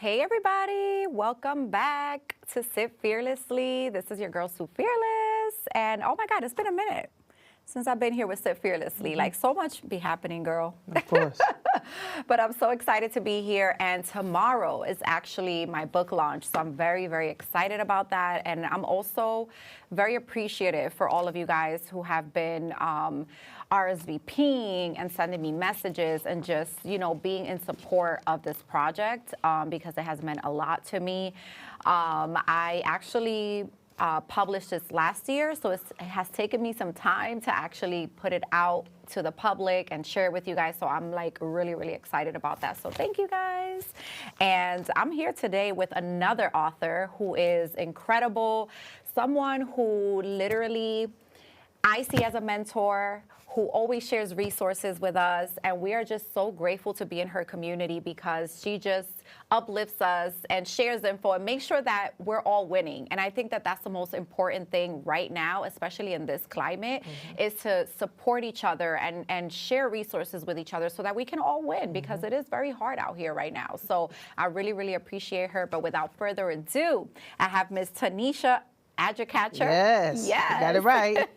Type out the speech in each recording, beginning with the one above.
Hey everybody, welcome back to Sit Fearlessly. This is your girl Sue Fearless, and oh my God, it's been a minute since I've been here with Sit Fearlessly. Like so much be happening, girl. Of course. But I'm so excited to be here, and tomorrow is actually my book launch, so I'm very, very excited about that. And I'm also very appreciative for all of you guys who have been RSVPing and sending me messages and just, being in support of this project because it has meant a lot to me. I actually published this last year, so it has taken me some time to actually put it out to the public and share it with you guys. So I'm like really, really excited about that. So thank you guys. And I'm here today with another author who is incredible, someone who literally I see as a mentor, who always shares resources with us, and we are just so grateful to be in her community because she just uplifts us and shares info and makes sure that we're all winning. And I think that that's the most important thing right now, especially in this climate, is to support each other and share resources with each other so that we can all win, because it is very hard out here right now. So I really, really appreciate her. But without further ado, I have Miss Tanisha Adjicatcher. Yes. Yes. You got it right.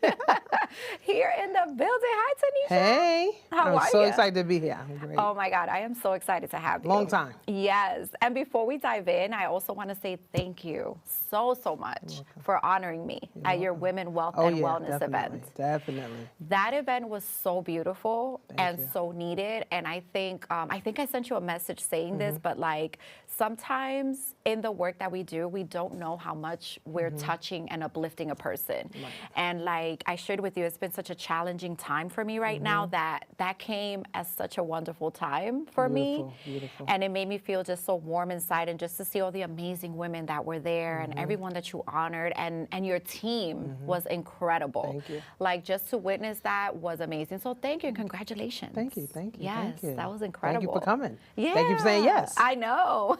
Here in the building. Hi, Tanisha. Hey. How are I'm so you? excited to be here. I'm great. Oh my God, I am so excited to have you. Long time. Yes. And before we dive in, I also want to say thank you so much for honoring me at your Women Wealth and Wellness event. Definitely. That event was so beautiful and you. so needed. And I think I sent you a message saying this, but like sometimes in the work that we do, we don't know how much we're touching and uplifting a person. Right. And like I shared with you, it's been such a challenging time for me right now that came as such a wonderful time for me. Beautiful. And it made me feel just so warm inside, and just to see all the amazing women that were there and everyone that you honored, and your team was incredible. Thank you. Like just to witness that was amazing. So thank you and congratulations. Thank you. Thank you. Yes, Thank you. that was incredible. Thank you for coming. Yeah. Thank you for saying yes. I know.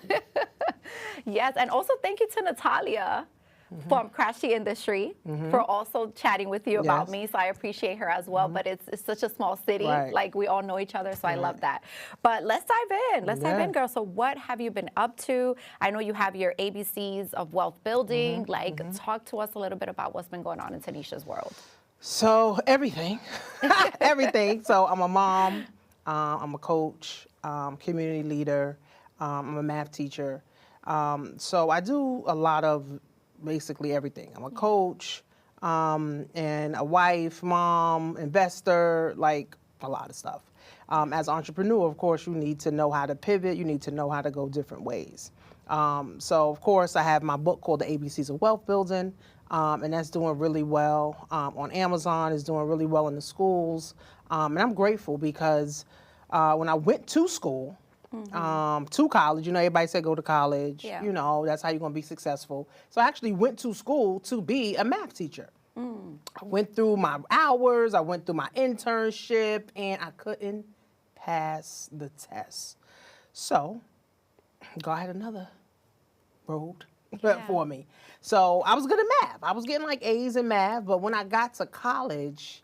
Yes, and also thank you to Natalia from Crashy Industry for also chatting with you about Yes. me. So I appreciate her as well. But it's such a small city. Right. Like we all know each other. So I love that. But let's dive in. Let's dive in, girl. So what have you been up to? I know you have your ABCs of wealth building. Like talk to us a little bit about what's been going on in Tanisha's world. So everything. Everything. So I'm a mom. I'm a coach, community leader. I'm a math teacher. So I do a lot of basically everything. I'm a coach and a wife, mom, investor, like a lot of stuff. As an entrepreneur, of course, you need to know how to pivot. You need to know how to go different ways. So, of course, I have my book called The ABCs of Wealth Building, and that's doing really well on Amazon. It's doing really well in the schools. And I'm grateful because when I went to school, to college, everybody said go to college, Yeah. That's how you're going to be successful. So I actually went to school to be a math teacher. I went through my hours, I went through my internship, and I couldn't pass the test. So God had another road for me. So I was good at math. I was getting like A's in math, but when I got to college,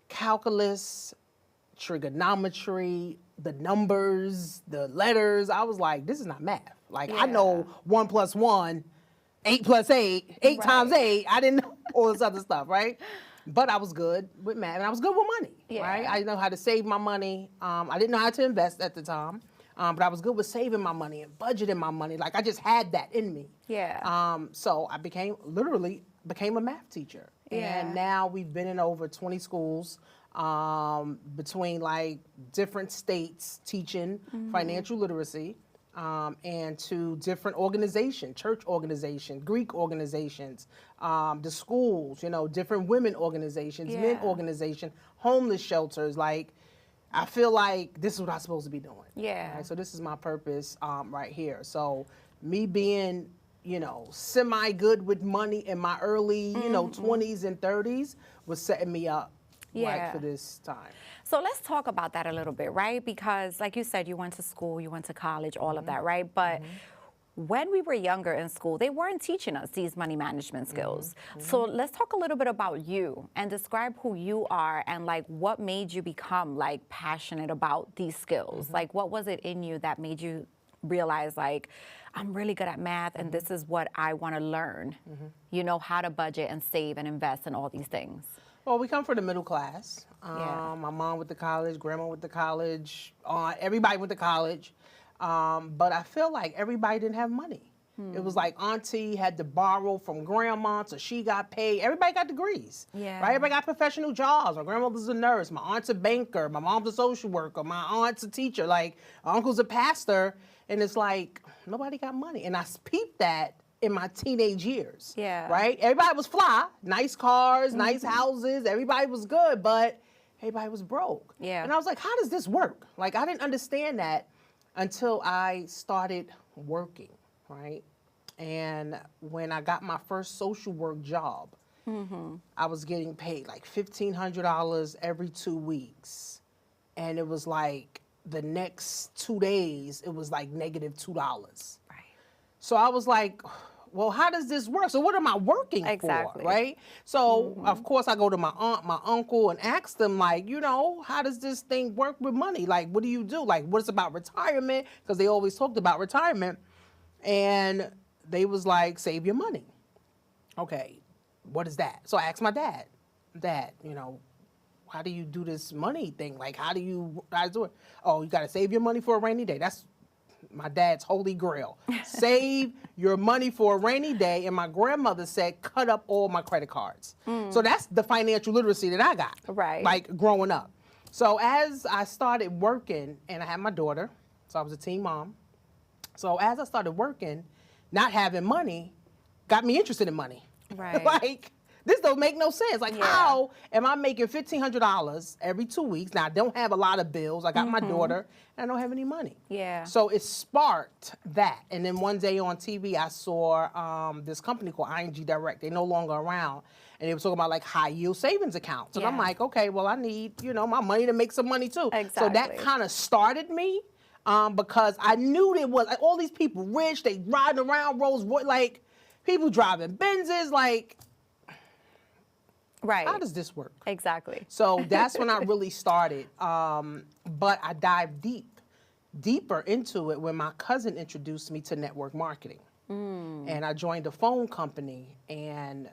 calculus, trigonometry, the numbers, the letters, I was like, this is not math. Like I know 1 + 1, 8 + 8, 8 times 8. I didn't know all this other stuff, right? But I was good with math, and I was good with money, right? I know how to save my money. I didn't know how to invest at the time, but I was good with saving my money and budgeting my money. Like I just had that in me. Yeah. So I literally became a math teacher. Yeah. And now we've been in over 20 schools between like different states teaching financial literacy. And to different organizations, church organizations, Greek organizations, the schools, different women organizations, men organizations, homeless shelters. Like, I feel like this is what I'm supposed to be doing. Yeah. Right? So this is my purpose right here. So me being, semi good with money in my early, 20s and 30s was setting me up right for this time. So let's talk about that a little bit, right? Because like you said, you went to school, you went to college, all of that, right? But when we were younger in school, they weren't teaching us these money management skills. So let's talk a little bit about you and describe who you are and like what made you become like passionate about these skills. Like what was it in you that made you realized like I'm really good at math and this is what I want to learn. You know, how to budget and save and invest and all these things. Well, we come from the middle class. Yeah. My mom went to college, grandma went to college, everybody went to college. But I feel like everybody didn't have money. It was like auntie had to borrow from grandma so she got paid. Everybody got degrees. Yeah. Right? Everybody got professional jobs. My grandmother's a nurse. My aunt's a banker. My mom's a social worker. My aunt's a teacher. Like, my uncle's a pastor. And it's like, nobody got money. And I peeped that in my teenage years. Yeah. Right? Everybody was fly. Nice cars, nice houses. Everybody was good, but everybody was broke. Yeah. And I was like, how does this work? Like, I didn't understand that until I started working, right? And when I got my first social work job, I was getting paid like $1,500 every 2 weeks. And it was like the next 2 days, it was like -$2. Right. So I was like, well, how does this work? So what am I working Exactly. for, right? So, of course, I go to my aunt, my uncle, and ask them, like, you know, how does this thing work with money? Like, what do you do? Like, what's about retirement? Because they always talked about retirement. And they was like, save your money. Okay, what is that? So I asked my dad, you know, how do you do this money thing? Like, how do you do it? Oh, you got to save your money for a rainy day. That's my dad's holy grail. Save your money for a rainy day. And my grandmother said, cut up all my credit cards. So that's the financial literacy that I got. Right. Like growing up. So as I started working, and I had my daughter, so I was a teen mom. So as I started working, not having money got me interested in money. Right. Like, this don't make no sense. Like, Yeah. how am I making $1,500 every 2 weeks? Now, I don't have a lot of bills. I got my daughter, and I don't have any money. Yeah. So it sparked that. And then one day on TV, I saw this company called ING Direct. They're no longer around. And they were talking about like high yield savings accounts. And I'm Yeah. like, okay, well, I need, you know, my money to make some money too. So that Exactly. kind of started me because I knew there was like, all these people rich, they riding around Rolls Royce, like people driving Benzes, like, Right. how does this work? Exactly. So that's when I really started. But I dived deeper into it when my cousin introduced me to network marketing. And I joined a phone company, and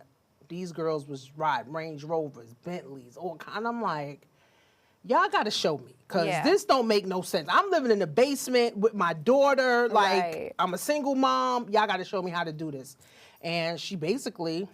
these girls was riding Range Rovers, Bentleys, all kind. I'm like, y'all got to show me, because Yeah. this don't make no sense. I'm living in the basement with my daughter. Like, Right. I'm a single mom. Y'all got to show me how to do this. And she basically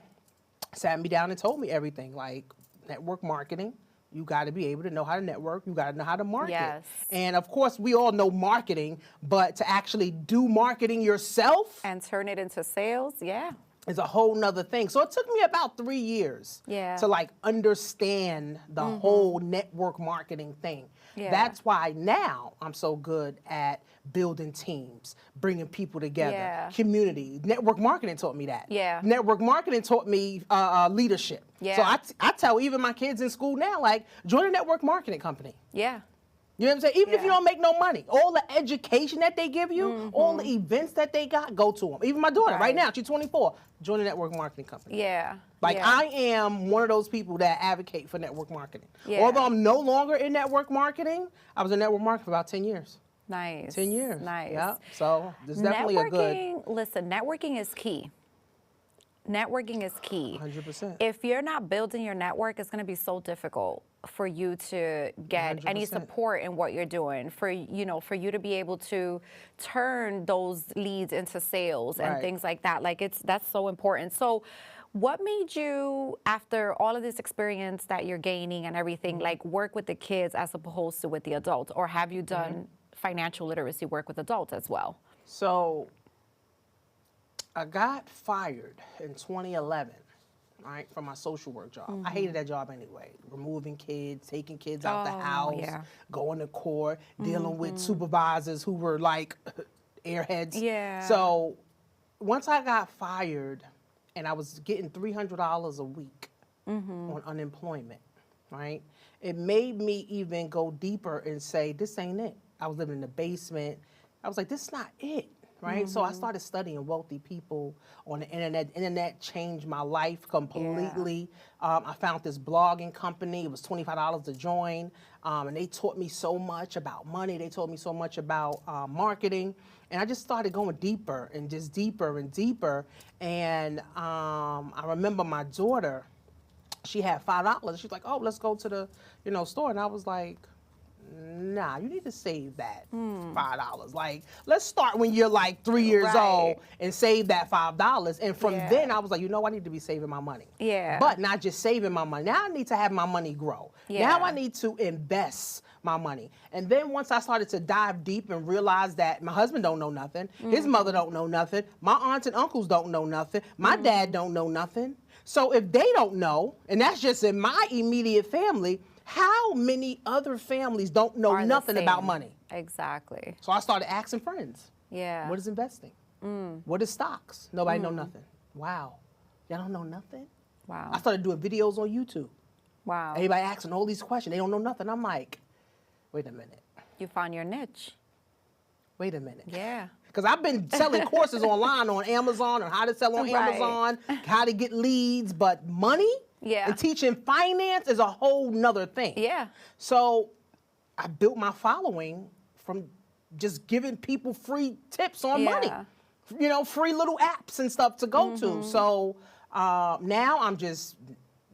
sat me down and told me everything, like network marketing. You got to be able to know how to network. You got to know how to market. Yes. And of course, we all know marketing, but to actually do marketing yourself And turn it into sales. Yeah. is a whole nother thing. So it took me about 3 years Yeah. to like understand the whole network marketing thing. Yeah. That's why now I'm so good at building teams, bringing people together, Yeah. community. Network marketing taught me that. Yeah. Network marketing taught me leadership. Yeah. So I tell even my kids in school now, like, join a network marketing company. Yeah. You know what I'm saying? Even if you Yeah. don't make no money, all the education that they give you, all the events that they got, go to them. Even my daughter, right Right. now, she's 24, join a network marketing company. Yeah. Like, yeah. I am one of those people that advocate for network marketing. Yeah. Although I'm no longer in network marketing, I was in network marketing for about 10 years. Nice. 10 years. Nice. Yeah. So there's definitely a good Networking, listen, networking is key. Networking is key. 100%. If you're not building your network, it's going to be so difficult for you to get any 100%. support in what you're doing. For for you to be able to turn those leads into sales and Right. things like that. Like that's so important. So, what made you, after all of this experience that you're gaining and everything, Mm-hmm. like work with the kids as opposed to with the adults, or have you done Mm-hmm. financial literacy work with adults as well? So I got fired in 2011, right, from my social work job. I hated that job anyway. Removing kids, taking kids out the Oh, house, yeah. going to court, dealing with supervisors who were like airheads. Yeah. So once I got fired and I was getting $300 a week on unemployment, right, it made me even go deeper and say, this ain't it. I was living in the basement. I was like, this is not it. right? So I started studying wealthy people on the internet. Internet changed my life completely. I found this blogging company. It was $25 to join, and they taught me so much about money. They taught me so much about marketing, and I just started going deeper and just deeper and deeper. And I remember my daughter, she had $5. She's like, "Oh, let's go to the, store," and I was like, nah, you need to save that $5. Like, let's start when you're like 3 years old and save that $5. And from then I was like, I need to be saving my money. Yeah. But not just saving my money. Now I need to have my money grow. Now I need to invest my money. And then once I started to dive deep and realize that my husband don't know nothing, his mother don't know nothing, my aunts and uncles don't know nothing, my dad don't know nothing. So if they don't know, and that's just in my immediate family, how many other families don't know nothing about money? Exactly. So I started asking friends. Yeah. What is investing? What is stocks? Nobody know nothing. Wow. Y'all don't know nothing? Wow. I started doing videos on YouTube. Wow. Everybody asking all these questions. They don't know nothing. I'm like, wait a minute. You found your niche. Wait a minute. Yeah. Because I've been selling courses online on Amazon on how to sell on Amazon, how to get leads, but money? Yeah. And teaching finance is a whole nother thing. Yeah. So I built my following from just giving people free tips on money. Free little apps and stuff to go to. So now I'm just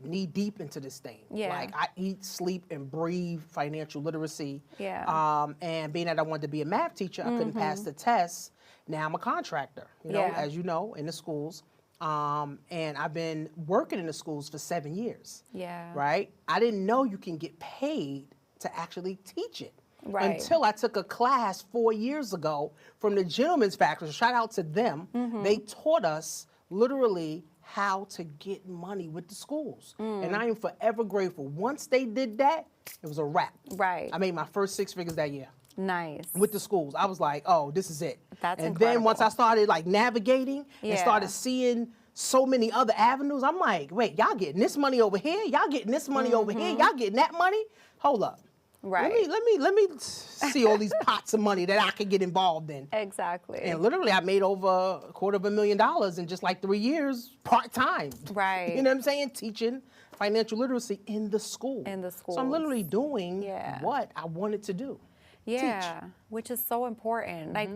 knee deep into this thing. Yeah. Like I eat, sleep, and breathe financial literacy. Yeah. And being that I wanted to be a math teacher, I couldn't pass the test. Now I'm a contractor, as you know, in the schools. And I've been working in the schools for 7 years. Yeah. Right? I didn't know you can get paid to actually teach it. Right. Until I took a class 4 years ago from the Gentleman's Factory. Shout out to them. They taught us literally how to get money with the schools. And I am forever grateful. Once they did that, it was a wrap. Right. I made my first 6 figures that year. Nice. With the schools. I was like, oh, this is it. That's and incredible. then once I started like navigating and started seeing so many other avenues, I'm like, wait, y'all getting this money over here? Y'all getting this money over here? Y'all getting that money? Hold up. Right. Let me see all these pots of money that I could get involved in. Exactly. And literally I made over $250,000 in just like 3 years, part-time. Right. You know what I'm saying? Teaching financial literacy in the school. In the schools. So I'm literally doing what I wanted to do. Yeah, which is so important. Like,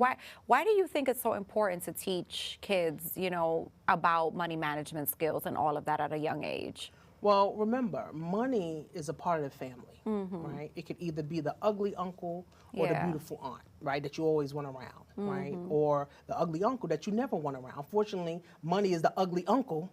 why do you think it's so important to teach kids, about money management skills and all of that at a young age? Well, remember, money is a part of the family, right? It could either be the ugly uncle or the beautiful aunt, right, that you always want around, right? Or the ugly uncle that you never want around. Unfortunately, money is the ugly uncle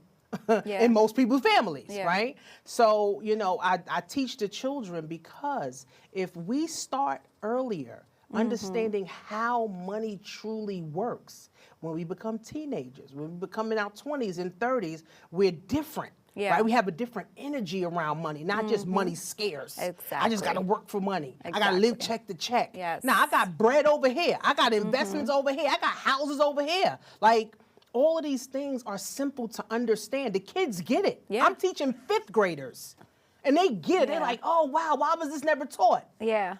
in most people's families, right? So, I teach the children because if we start earlier understanding how money truly works, when we become teenagers, when we become in our 20s and 30s, we're different. Yeah. Right? We have a different energy around money, not just money scarce. Exactly. I just got to work for money. Exactly. I got to live check to check. Yes. Now, I got bread over here. I got investments over here. I got houses over here. Like, all of these things are simple to understand. The kids get it. Yeah. I'm teaching 5th graders, and they get it. They're like, oh, wow, why was this never taught? Yeah.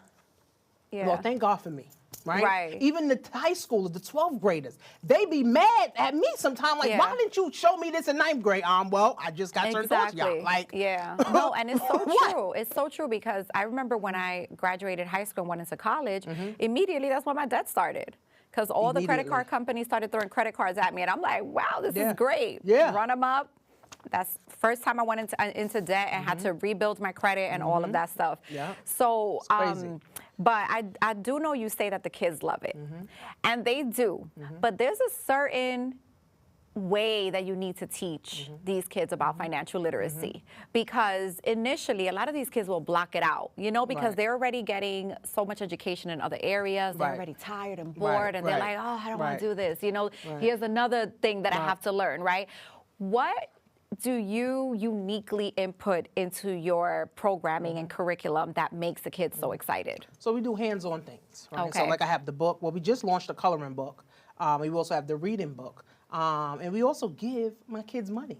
Yeah. Well, thank God for me. Right? Right. Even the high schoolers, the 12th graders, they be mad at me sometimes. Like, why didn't you show me this in 9th grade? Well, I just got turned on to y'all. Like, no, and it's so true. It's so true because I remember when I graduated high school and went into college, immediately that's when my debt started. Because all the credit card companies started throwing credit cards at me, and I'm like, wow, this is great. Yeah. Run them up. That's first time I went into debt and had to rebuild my credit and all of that stuff. Yeah. So, it's crazy. but I do know you say that the kids love it, and they do. But there's a certain way that you need to teach these kids about financial literacy because initially a lot of these kids will block it out, because they're already getting so much education in other areas. They're already tired and bored and they're like, oh, I don't want to do this. Here's another thing that I have to learn, right? What do you uniquely input into your programming and curriculum that makes the kids so excited? So we do hands-on things, right? Okay. So like I have the book. Well, we just launched a coloring book. We also have the reading book. And we also give my kids money.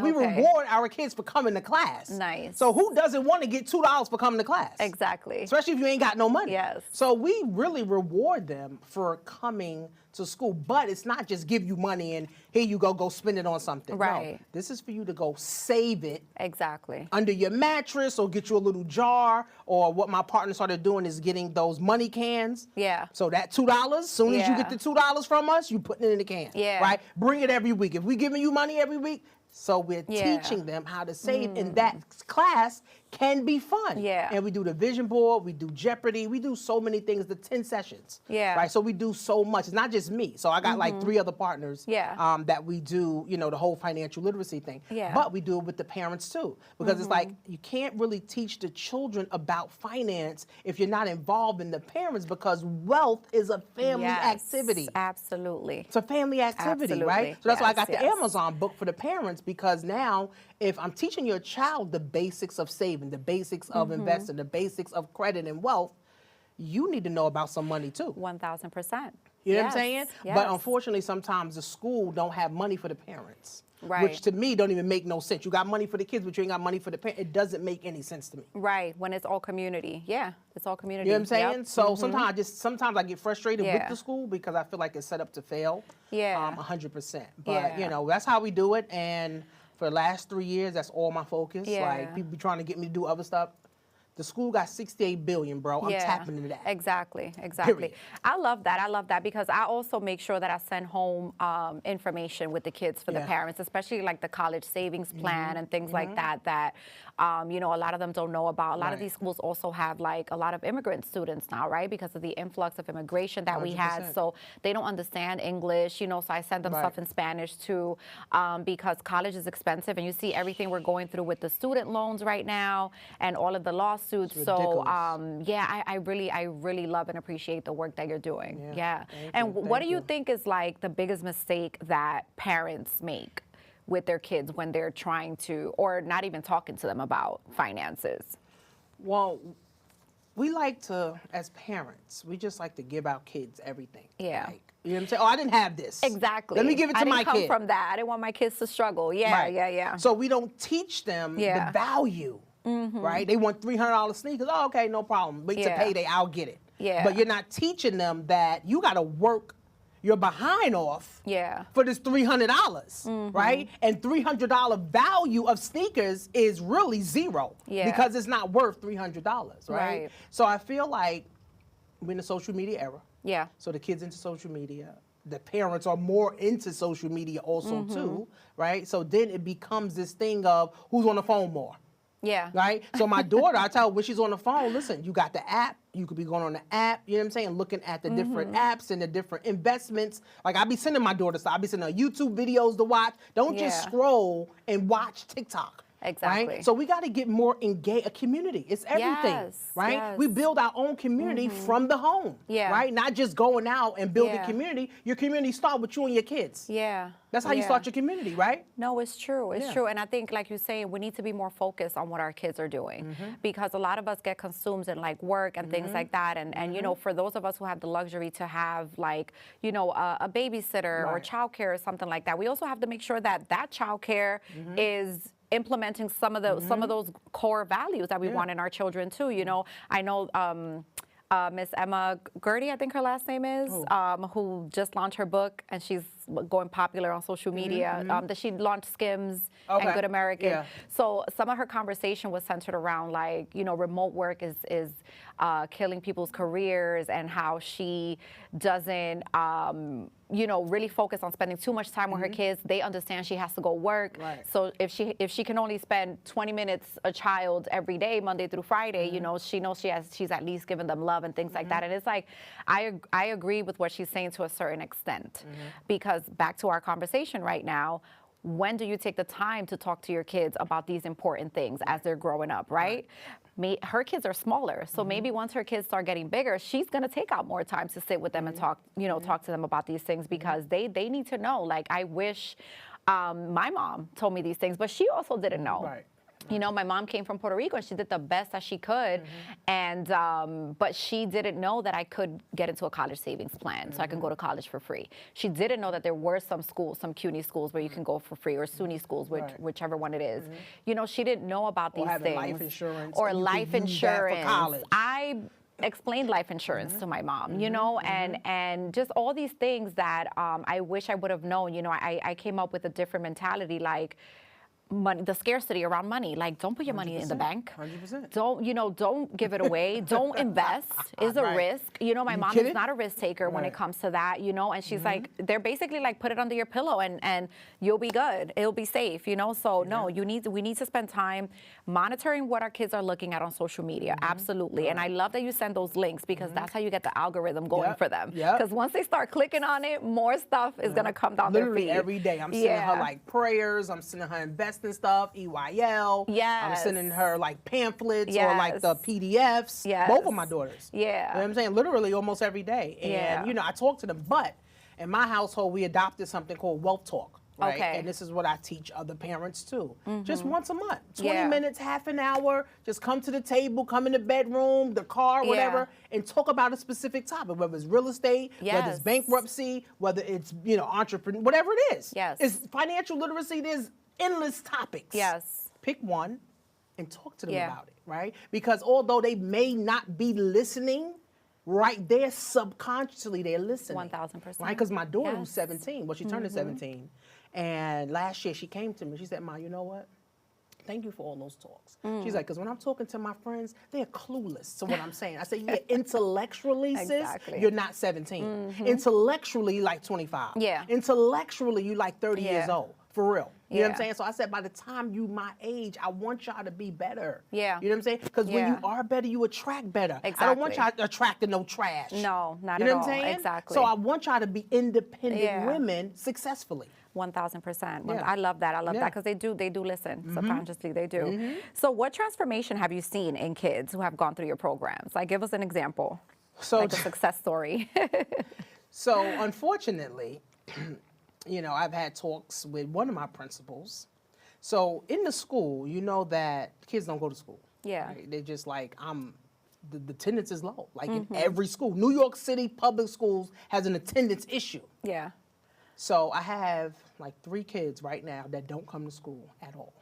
We Okay. reward our kids for coming to class. Nice. So who doesn't want to get $2 for coming to class? Exactly. Especially if you ain't got no money. Yes. So we really reward them for coming to school, but it's not just give you money and here you go spend it on something. Right. No, this is for you to go save it Exactly. under your mattress or get you a little jar, or what my partner started doing is getting those money cans. Yeah. So that $2, soon as you get the $2 from us, you putting it in the can. Yeah. Right? Bring it every week. If we giving you money every week, so we're Yeah. teaching them how to save, and that class can be fun. Yeah. And we do the vision board, we do Jeopardy, we do so many things, the 10 sessions. Yeah. Right? So we do so much. It's not just me. So I got like 3 other partners Yeah. that we do, the whole financial literacy thing. Yeah. But we do it with the parents too. Because it's like you can't really teach the children about finance if you're not involved in the parents, because wealth is a family Yes, activity. Absolutely. It's a family activity, right? Absolutely. So that's why I Yes, got the yes. Amazon book for the parents, because now if I'm teaching your child the basics of saving, the basics of investing, the basics of credit and wealth, you need to know about some money too. 1,000%. You know what I'm saying? Yes. But unfortunately, sometimes the school don't have money for the parents. Right. Which to me don't even make no sense. You got money for the kids, but you ain't got money for the parents. It doesn't make any sense to me. Right, when it's all community. Yeah, it's all community. You know what I'm saying? Yep. So sometimes I get frustrated with Yeah. the school because I feel like it's set up to fail. Yeah. 100%. But Yeah. that's how we do it. And for the last 3 years, that's all my focus. Yeah. Like people be trying to get me to do other stuff. The school got $68 billion, bro. I'm tapping into that. Exactly. Period. I love that because I also make sure that I send home information with the kids for the Yeah. parents, especially like the college savings plan and things like that, a lot of them don't know about. A lot of Right. these schools also have like a lot of immigrant students now, right? Because of the influx of immigration that we had. 100%. So they don't understand English, so I send them Right. stuff in Spanish too, because college is expensive, and you see everything we're going through with the student loans right now and all of the lawsuits. It's So ridiculous. I really love and appreciate the work that you're doing. Yeah. Yeah. Thank And you. what do Thank you you. think is like the biggest mistake that parents make with their kids when they're trying to, or not even talking to them about finances? Well, we like to, as parents, we just like to give our kids everything. Yeah. Like, you know what I'm saying? Oh, I didn't have this. Exactly. Let me give it to I my didn't come kid. from that. I didn't want my kids to struggle. Yeah, Right. yeah. So we don't teach them Yeah. Mm-hmm. the value, right? They want $300 sneakers. Oh, okay, no problem. Wait to Yeah. payday, I'll get it. Yeah. But you're not teaching them that you got to work your behind off Yeah. for this $300, right? And $300 value of sneakers is really zero Yeah. because it's not worth $300, right? Right. So I feel like we're in the social media era. Yeah. So the kids into social media. The parents are more into social media also too, right? So then it becomes this thing of who's on the phone more, Yeah. right? So my daughter, I tell her when she's on the phone, listen, you got the app. You could be going on the app, you know what I'm saying, looking at the different apps and the different investments. Like I be sending my daughter stuff. I be sending her YouTube videos to watch. Don't just Yeah. scroll and watch TikTok. Exactly. Right? So we got to get more engaged. A community, it's everything, Yes, right? yes. We build our own community from the home, Yeah. right? Not just going out and building Yeah. community. Your community start with you and your kids. Yeah. That's how you Yeah. start your community, right? No, it's true. It's Yeah. true. And I think, like you're saying, we need to be more focused on what our kids are doing because a lot of us get consumed in like work and things like that. And for those of us who have the luxury to have like, a babysitter or Right. childcare or something like that, we also have to make sure that that childcare is implementing some of those core values that we Yeah. want in our children too. I know Miss Emma Gertie, I think her last name is, who just launched her book, and she's going popular on social media. That she launched Skims and Okay. Good American. Yeah. So some of her conversation was centered around like, remote work is killing people's careers, and how she doesn't, really focus on spending too much time with her kids. They understand she has to go work. Right. So if she can only spend 20 minutes a child every day, Monday through Friday, she knows she's at least giving them love and things like that. And it's like, I agree with what she's saying to a certain extent, because back to our conversation right now, when do you take the time to talk to your kids about these important things as they're growing up, right? Her kids are smaller, so maybe once her kids start getting bigger, she's gonna take out more time to sit with them and talk to them about these things, because they need to know. Like, I wish my mom told me these things, but she also didn't know. Right. You know, my mom came from Puerto Rico and she did the best that she could. And, but she didn't know that I could get into a college savings plan so I can go to college for free. She didn't know that there were some schools, some CUNY schools where you can go for free, or SUNY schools, whichever one it is. You know, she didn't know about these having things. life insurance, Or and you life could use that for insurance. college. I explained life insurance to my mom, you know, and just all these things that I wish I would have known. You know, I came up with a different mentality, like, money, the scarcity around money. Like, don't put your money in the bank. 100%. Don't give it away. Don't invest. Is a Right. risk. You know, my mom kidding? is not a risk taker when it Right. comes to that, you know, and she's like, they're basically like, put it under your pillow and you'll be good. It'll be safe, you know? So no, we need to spend time monitoring what our kids are looking at on social media. Absolutely. And I love that you send those links because that's how you get the algorithm going Yep. for them. Yep. Because once they start clicking on it, more stuff is going to come down their Literally feed. every day, I'm sending her like prayers. I'm sending her investing stuff, EYL. I'm Yes. sending her like pamphlets or like the Yes. PDFs. Yes. Both of my daughters. Yeah. You know what I'm saying? Literally almost every day. And Yeah. you know, I talk to them. But in my household, we adopted something called Wealth Talk. Right? Okay. And this is what I teach other parents too. Just once a month, 20 Yeah. minutes, half an hour. Just come to the table, come in the bedroom, the car, whatever, and talk about a specific topic, whether it's real estate, whether Yes. it's bankruptcy, whether it's, you know, entrepreneur, whatever it is. Yes. It's financial literacy. There's endless topics. Yes. Pick one and talk to them Yeah. about it, right? Because although they may not be listening, right there subconsciously they're listening. 1000%. Right? Because my daughter who's Yes. 17, well, she turned 17, and last year she came to me. She said, "Ma, you know what? Thank you for all those talks." She's like, because when I'm talking to my friends, they're clueless to what I'm saying. I said, yeah, intellectually, Exactly. sis, you're not 17. Intellectually, you like 25. Yeah. Intellectually, you like 30 years Yeah. old. For real. You know what I'm Yeah. saying? So I said, by the time you my age, I want y'all to be better. Yeah. You know what I'm saying? Because when you Yeah. are better, you attract better. I don't want y'all Exactly. attracting no trash. No, not You know at what I'm all. saying? Exactly. So I want y'all to be independent Yeah. women successfully. 1000%. Yeah. I love that. I love Yeah. that because they do listen subconsciously. They do. So, what transformation have you seen in kids who have gone through your programs? Like, give us an example, So, like a success story. so unfortunately, you know, I've had talks with one of my principals. So in the school, you know that kids don't go to school. Yeah. Right? They're just like, the attendance is low. Like in every school. New York City public schools has an attendance issue. Yeah. So I have like 3 kids right now that don't come to school at all.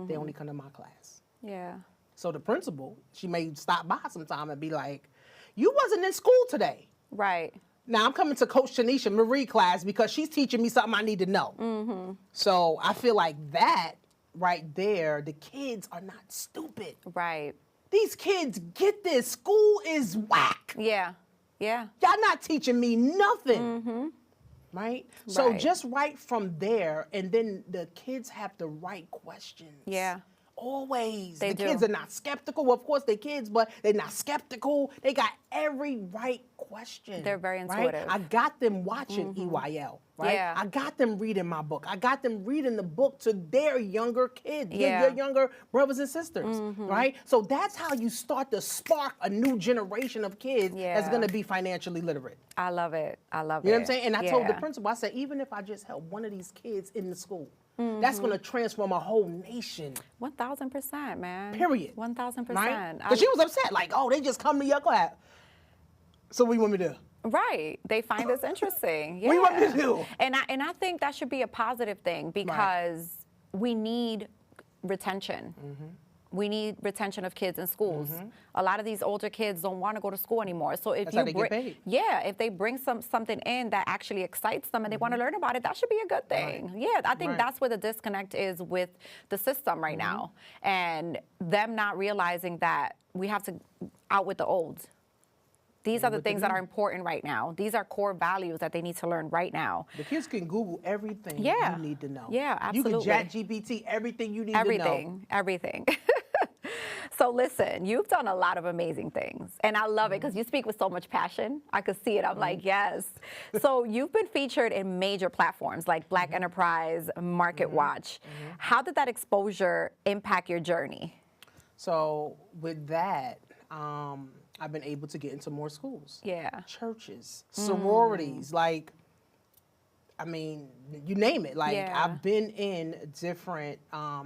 They only come to my class. Yeah. So the principal, she may stop by sometime and be like, "You wasn't in school today." Right. Now I'm coming to Coach Tanisha Marie class because she's teaching me something I need to know. So I feel like that right there, the kids are not stupid. Right. These kids get this. School is whack. Yeah. Yeah. Y'all not teaching me nothing. Right? So Right. just right from there, and then the kids have the right questions. Yeah. Always. They The kids do. are not skeptical. Well, of course, they're kids, but they're not skeptical. They got every right question. They're very right? intuitive. I got them watching EYL, right? Yeah. I got them reading my book. I got them reading the book to their younger kids, Yeah. their younger brothers and sisters, right? So that's how you start to spark a new generation of kids that's Yeah. going to be financially literate. I love it. I love You know it. what I'm saying? And I told the Yeah. principal, I said, even if I just help one of these kids in the school, that's going to transform a whole nation. 1000%, man. Period. 1000%. Right? Because she was upset, like, oh, they just come to your class. So what do you want me to do? Right. They find this interesting. Yeah. What do you want me to do? And I think that should be a positive thing because we need retention. We need retention of kids in schools. A lot of these older kids don't want to go to school anymore. So if That's you how they get paid. yeah, if they bring something in that actually excites them and they want to learn about it, that should be a good thing. Yeah, I think Right. that's where the disconnect is with the system right now, and them not realizing that we have to out with the old. These are the with the things that new. are important right now. These are core values that they need to learn right now. The kids can Google everything Yeah. you need to know. Yeah, absolutely. You can chat GPT everything you need to know. Everything, everything. So listen, you've done a lot of amazing things, and I love it because you speak with so much passion. I could see it. I'm like, yes. So you've been featured in major platforms like Black Enterprise, Market Watch. How did that exposure impact your journey? So with that, I've been able to get into more schools. Yeah. Churches, sororities. Like, I mean, you name it. Like Yeah. I've been in different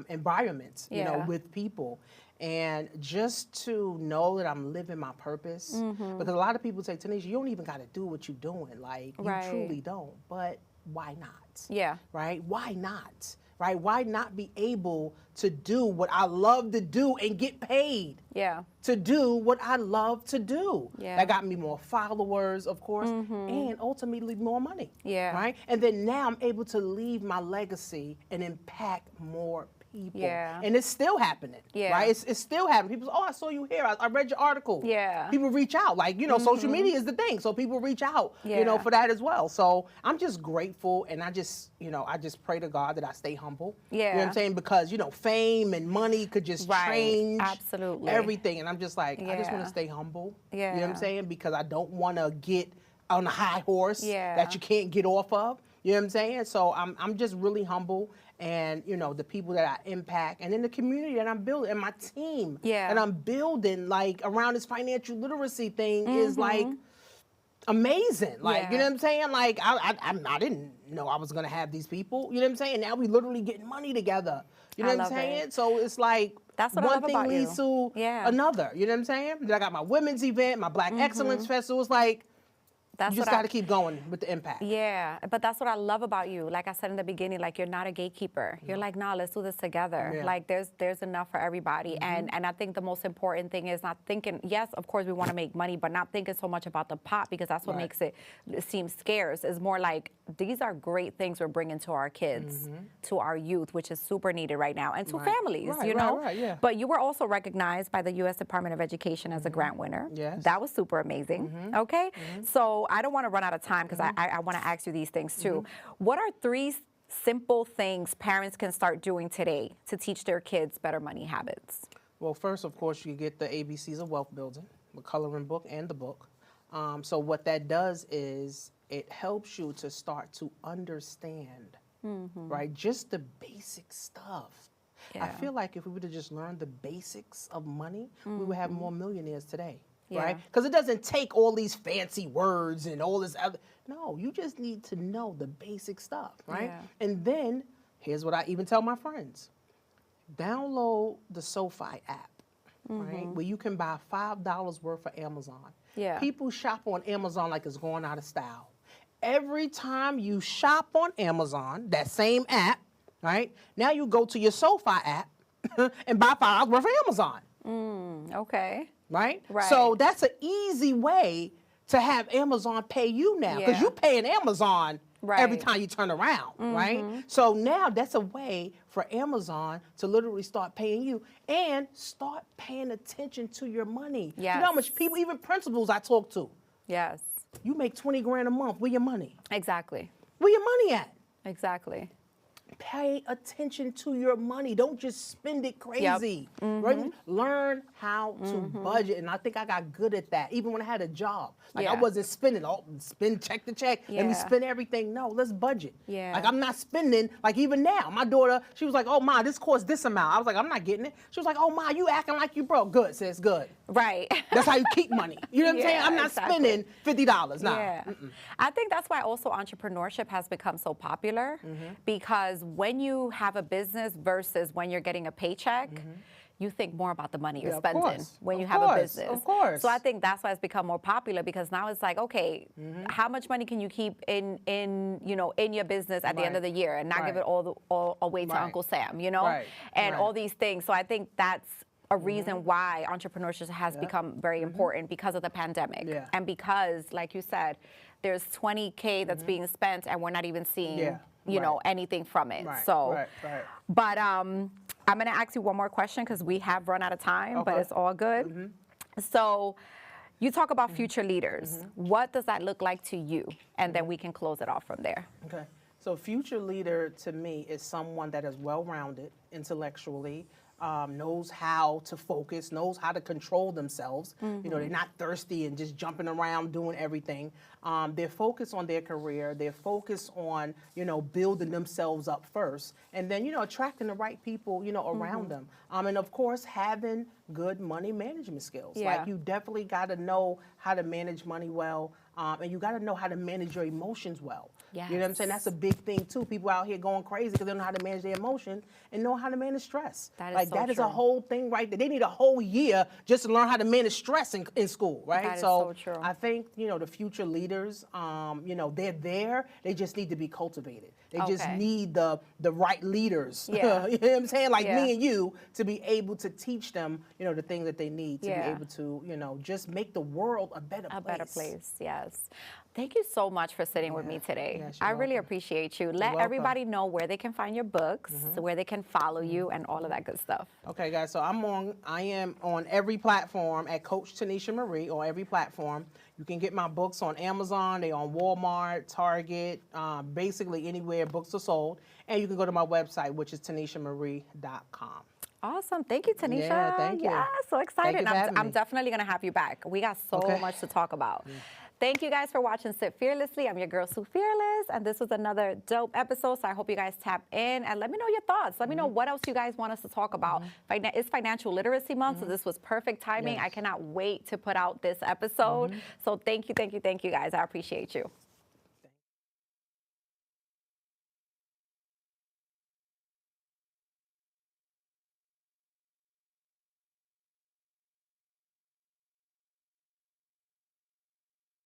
environments, you know, Yeah. with people. And just to know that I'm living my purpose, Mm-hmm. because a lot of people say, Tanisha, you don't even got to do what you're doing. Like, you Right. truly don't. But why not? Yeah. Right? Why not? Right? Why not be able to do what I love to do and get paid Yeah. to do what I love to do? Yeah. That got me more followers, of course, and ultimately more money. Yeah. Right? And then now I'm able to leave my legacy and impact more people. Yeah. And it's still happening. Yeah. Right? It's still happening. People say, oh, I saw you here. I read your article. Yeah. People reach out. Like, you know, social media is the thing. So people reach out, you know, Yeah. for that as well. So I'm just grateful. And I just, you know, I just pray to God that I stay humble. You know what Yeah. I'm saying? Because, you know, fame and money could just Right. change Absolutely. everything. And I'm just like, I just want Yeah. to stay humble. You know what Yeah. I'm saying? Because I don't want to get on a high horse Yeah. that you can't get off of. You know what I'm saying? So I'm just really humble, and you know the people that I impact, and then the community that I'm building, and my team Yeah. that I'm building, like around this financial literacy thing is like amazing. Like you know Yeah. what I'm saying? Like I didn't know I was gonna have these people. You know what I'm saying? Now we literally getting money together. You know I what I'm love saying? it. So it's like That's what I one love thing about leads you. to Yeah. another. You know what I'm saying? Then I got my women's event, my Black Excellence Festival. It's like That's you just what got to keep going with the impact. Yeah, but that's what I love about you. Like I said in the beginning, like you're not a gatekeeper. You're like, nah, let's do this together. Yeah. Like there's enough for everybody. And I think the most important thing is not thinking, yes, of course we want to make money, but not thinking so much about the pot, because that's what Right. makes it seem scarce. It's more like these are great things we're bringing to our kids, to our youth, which is super needed right now, and to Right. families, Right, you right, know? right, yeah. But you were also recognized by the U.S. Department of Education as a grant winner. Yes. That was super amazing. Okay? So I don't want to run out of time because I want to ask you these things too. What are three simple things parents can start doing today to teach their kids better money habits? Well, first, of course, you get the ABCs of wealth building, the coloring book and the book. So what that does is it helps you to start to understand, right, just the basic stuff. I Yeah. feel like if we would have just learned the basics of money, we would have more millionaires today, right? Yeah. Because it doesn't take all these fancy words and all this other. No, you just need to know the basic stuff, right? Yeah. And then here's what I even tell my friends: download the SoFi app, right? Where you can buy $5 worth of Amazon. Yeah. People shop on Amazon like it's going out of style. Every time you shop on Amazon, that same app, right? Now you go to your SoFi app and buy $5 worth of Amazon, Okay. right? Right. So that's an easy way to have Amazon pay you now, because Yeah. you're paying Amazon every Right. time you turn around, right? So now that's a way for Amazon to literally start paying you and start paying attention to your money. You know how much Yes. people, even principals I talk to, Yes. you make 20 grand a month. Where your money? Exactly. Where your money at? Exactly. Pay attention to your money. Don't just spend it crazy. Right? Learn how to budget. And I think I got good at that. Even when I had a job. Like I Yeah. wasn't spending spend check to check. Let me Yeah. spend everything. No, let's budget. Yeah. Like I'm not spending, like even now, my daughter, she was like, oh Ma, this costs this amount. I was like, I'm not getting it. She was like, oh Ma, you acting like you broke. Good, sis, good. Right. That's how you keep money. You know what I'm saying? Yeah, I'm not exactly. spending $50. Nah. Yeah. I think that's why also entrepreneurship has become so popular, because when you have a business versus when you're getting a paycheck, you think more about the money you're Yeah, of spending course. when you Of have a course. business. Of course. So I think that's why it's become more popular, because now it's like, okay, how much money can you keep in your business at the end of the Right. year and not give Right. it all away to Right. Uncle Sam, you know? Right. And Right. all these things. So I think that's a reason why entrepreneurship has become very important, because of the pandemic. Yeah. And because, like you said, there's 20K that's being spent and we're not even seeing, Yeah. you know, Right. anything from it. Right. So, Right. Right. but I'm going to ask you one more question because we have run out of time, but Okay. it's all good. So, you talk about future leaders. What does that look like to you? And then we can close it off from there. Okay. So future leader to me is someone that is well-rounded intellectually, knows how to focus, knows how to control themselves. You know, they're not thirsty and just jumping around doing everything. They're focused on their career. They're focused on, you know, building themselves up first. And then, you know, attracting the right people, you know, around them. And of course, having good money management skills. Yeah. Like you definitely got to know how to manage money well, and you got to know how to manage your emotions well. You know what I'm saying? That's a big thing too. People out here going crazy because they don't know how to manage their emotion and know how to manage stress. That is like so that is a true. whole thing right there. They need a whole year just to learn how to manage stress in school, right? That is so true. I think, you know, the future leaders, you know, they're there. They just need to be cultivated. They just Okay. need the right leaders. Yeah. You know what I'm saying? Like Yeah. me and you to be able to teach them, you know, the things that they need to Yeah. be able to, you know, just make the world a better place. A better place, yes. Thank you so much for sitting with me today. Yes, you're I really welcome. appreciate you. Let welcome. everybody know where they can find your books, where they can follow you, and all of that good stuff. Okay, guys. So I am on every platform at Coach Tanisha Marie, on every platform. You can get my books on Amazon. They're on Walmart, Target, basically anywhere books are sold. And you can go to my website, which is TanishaMarie.com. Awesome. Thank you, Tanisha. Yeah, thank you. Yeah, so excited. Thank you for having I'm me. definitely going to have you back. We got so Okay. much to talk about. Thank you guys for watching Sit Fearlessly. I'm your girl, Sue Fearless, and this was another dope episode. So I hope you guys tap in and let me know your thoughts. Let me know what else you guys want us to talk about. It's Financial Literacy Month, so this was perfect timing. Yes. I cannot wait to put out this episode. So thank you, guys. I appreciate you.